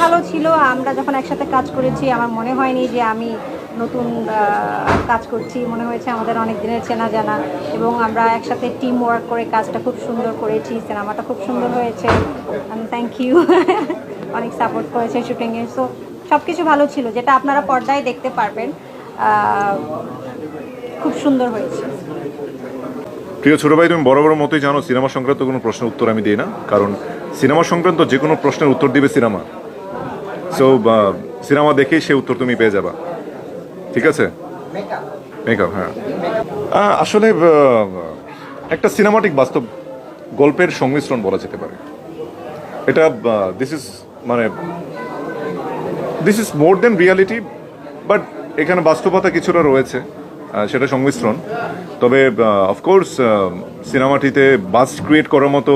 ভালো ছিল। আমরা যখন একসাথে কাজ করেছি আমার মনে হয়নি যে আমি নতুন কাজ করছি, মনে হয়েছে আমাদের অনেক দিনের চেনা জানা, এবং আমরা একসাথে টিম ওয়ার্ক করে কাজটা খুব সুন্দর করেছি। সিনেমাটা খুব সুন্দর হয়েছে, থ্যাংক ইউ। অনেক সাপোর্ট করেছে শুটিংয়ে, সো সব কিছু ভালো ছিল, যেটা আপনারা পর্দায় দেখতে পারবেন। খুব সুন্দর হয়েছে। প্রিয় ছোট ভাই, তুমি বড় বড় মতোই জানো সিনেমা সংক্রান্ত কোনো প্রশ্নের উত্তর আমি দিই না, কারণ সিনেমা সংক্রান্ত যে কোনো প্রশ্নের উত্তর দিবে সিনেমা। সো সিনেমা দেখেই সে উত্তর তুমি পেয়ে যাবা, ঠিক আছে? মেকআপ, হ্যাঁ। আসলে একটা সিনেমাটিক বাস্তব গল্পের সংমিশ্রণ বলা যেতে পারে এটা। This is more then reality, but এখানে বাস্তবতা কিছুটা রয়েছে, সেটা সংমিশ্রণ। তবে অফকোর্স সিনেমাটিতে বাস ক্রিয়েট করার মতো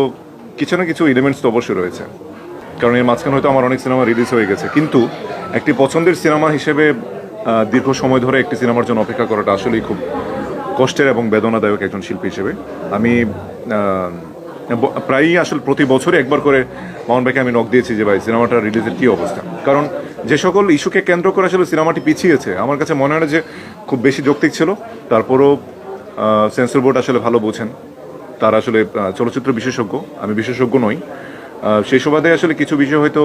কিছু না কিছু এলিমেন্টস তো অবশ্যই রয়েছে, কারণ এর মাঝখানে হয়তো আমার অনেক সিনেমা রিলিজ হয়ে গেছে, কিন্তু একটি পছন্দের সিনেমা হিসেবে দীর্ঘ সময় ধরে একটি সিনেমার জন্য অপেক্ষা করাটা আসলেই খুব কষ্টের এবং বেদনাদায়ক একজন শিল্পী হিসেবে। আমি প্রায়ই আসলে প্রতি বছরই একবার করে মামুন ভাইকে আমি নক দিয়েছি যে ভাই সিনেমাটা রিলিজের কী অবস্থা, কারণ যে সকল ইস্যুকে কেন্দ্র করে আসলে সিনেমাটি পিছিয়েছে আমার কাছে মনে হয় না যে খুব বেশি যৌক্তিক ছিল। তারপরও সেন্সর বোর্ড আসলে ভালো বোঝেন, তারা আসলে চলচ্চিত্র বিশেষজ্ঞ, আমি বিশেষজ্ঞ নই। সেই সুবাদে আসলে কিছু বিষয় হয়তো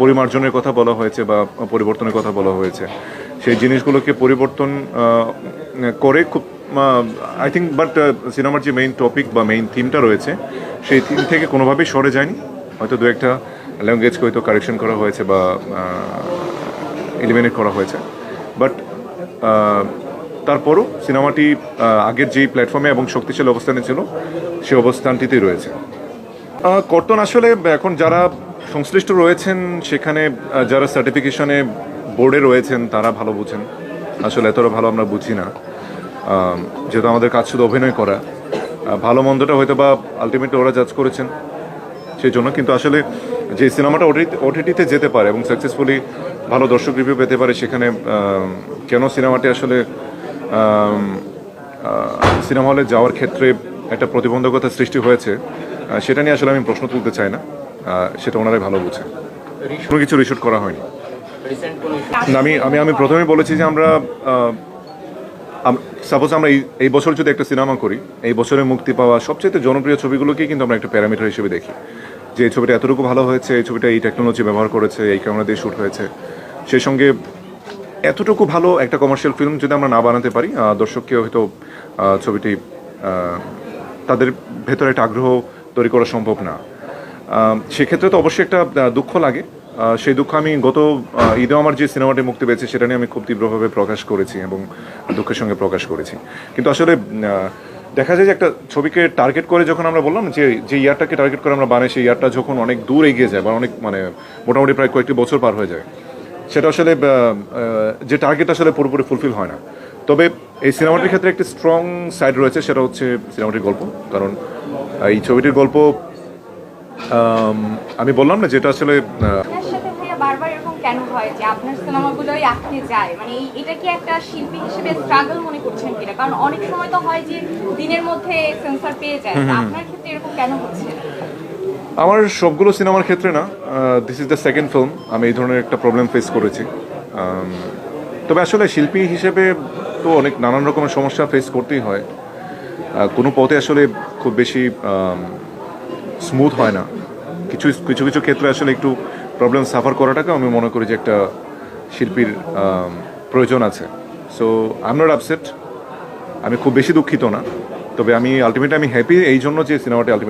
পরিমার্জনের কথা বলা হয়েছে বা পরিবর্তনের কথা বলা হয়েছে, সেই জিনিসগুলোকে পরিবর্তন করে খুব আই থিঙ্ক। বাট সিনেমার যে মেইন টপিক বা মেইন থিমটা রয়েছে সেই থিম থেকে কোনোভাবেই সরে যায়নি। হয়তো দু একটা ল্যাঙ্গুয়েজকে হয়তো কারেকশন করা হয়েছে বা এলিমিনেট করা হয়েছে, বাট তারপরও সিনেমাটি আগের যেই প্ল্যাটফর্মে এবং শক্তিশালী অবস্থানে ছিল সেই অবস্থানটিতেই রয়েছে। কর্তন আসলে এখন যারা সংশ্লিষ্ট রয়েছেন সেখানে, যারা সার্টিফিকেশনে বোর্ডে রয়েছেন তারা ভালো বুঝেন, আসলে এতটা ভালো আমরা বুঝি না, যেহেতু আমাদের কাজ শুধু অভিনয় করা। ভালো মন্দটা হয়তো বা আলটিমেটলি ওরা জাজ করেছেন সেই জন্য, কিন্তু আসলে যে সিনেমাটা ওটিটিতে যেতে পারে এবং সাকসেসফুলি ভালো দর্শক রিভিউ পেতে পারে, সেখানে কেন সিনেমাটি আসলে সিনেমা হলে যাওয়ার ক্ষেত্রে একটা প্রতিবন্ধকতা সৃষ্টি হয়েছে সেটা নিয়ে আসলে আমি প্রশ্ন তুলতে চাই না, সেটা ওনারাই ভালো বুঝে। কোনো কিছু রিশুট করা হয়নি। আমি প্রথমেই বলেছি যে আমরা সাপোজ আমরা এই বছর যদি একটা সিনেমা করি, এই বছরে মুক্তি পাওয়া সবচেয়ে জনপ্রিয় ছবিগুলোকেই কিন্তু আমরা একটা প্যারামিটার হিসেবে দেখি, যে এই ছবিটা এতটুকু ভালো হয়েছে, এই ছবিটা এই টেকনোলজি ব্যবহার করেছে, এই ক্যামেরা দিয়ে শ্যুট হয়েছে। সেই সঙ্গে এতটুকু ভালো একটা কমার্শিয়াল ফিল্ম যদি আমরা না বানাতে পারি, দর্শককে হয়তো ছবিটি তাদের ভেতরে একটা আগ্রহ তৈরি করা সম্ভব না। সেক্ষেত্রে তো অবশ্যই একটা দুঃখ লাগে। সেই দুঃখ আমি গত ঈদেও আমার যে সিনেমাটি মুক্তি পেয়েছে সেটা নিয়ে আমি খুব তীব্রভাবে প্রকাশ করেছি এবং দুঃখের সঙ্গে প্রকাশ করেছি। কিন্তু আসলে দেখা যায় যে একটা ছবিকে টার্গেট করে যখন আমরা বললাম যে ইয়ারটাকে টার্গেট করে আমরা বানাই, সেই ইয়ারটা যখন অনেক দূর এগিয়ে যায় বা অনেক মোটামুটি প্রায় কয়েকটি বছর পার হয়ে যায়, সেটা আসলে যে টার্গেট আসলে পুরোপুরি ফুলফিল হয় না। তবে এই সিনেমাটির ক্ষেত্রে একটি স্ট্রং সাইড রয়েছে, সেটা হচ্ছে সিনেমাটির গল্প। কারণ এই ছবিটির গল্প আমি বললাম না, যেটা আসলে বারবার এরকম কেন হয় যে আপনার সিনেমাগুলোই আটকে যায়, মানে এটা কি একটা শিল্পী হিসেবে স্ট্রাগল মনে করছেন কিনা? কারণ অনেক সময় তো হয় যে দিনের মধ্যে সেন্সর পেয়ে যায়, আপনার ক্ষেত্রে এরকম কেন হচ্ছে? আমার সবগুলো সিনেমার ক্ষেত্রে না, this is the second film আমি এই ধরনের একটা প্রবলেম ফেস করেছি। তবে আসলে শিল্পী হিসেবে তো অনেক নানান রকমের সমস্যা ফেস করতেই হয়, কোনো পথে আসলে খুব বেশি স্মুথ হয় না। কিছু কিছু ক্ষেত্রে আসলে একটু প্রবলেম সাফার করাটাকে আমি মনে করি যে একটা শিল্পীর প্রয়োজন আছে। So I am not upset, আমি খুব বেশি দুঃখিত না, তবে আমি আলটিমেটলি আমি হ্যাপি এই জন্য যে সিনেমাটি আলটিমেটলি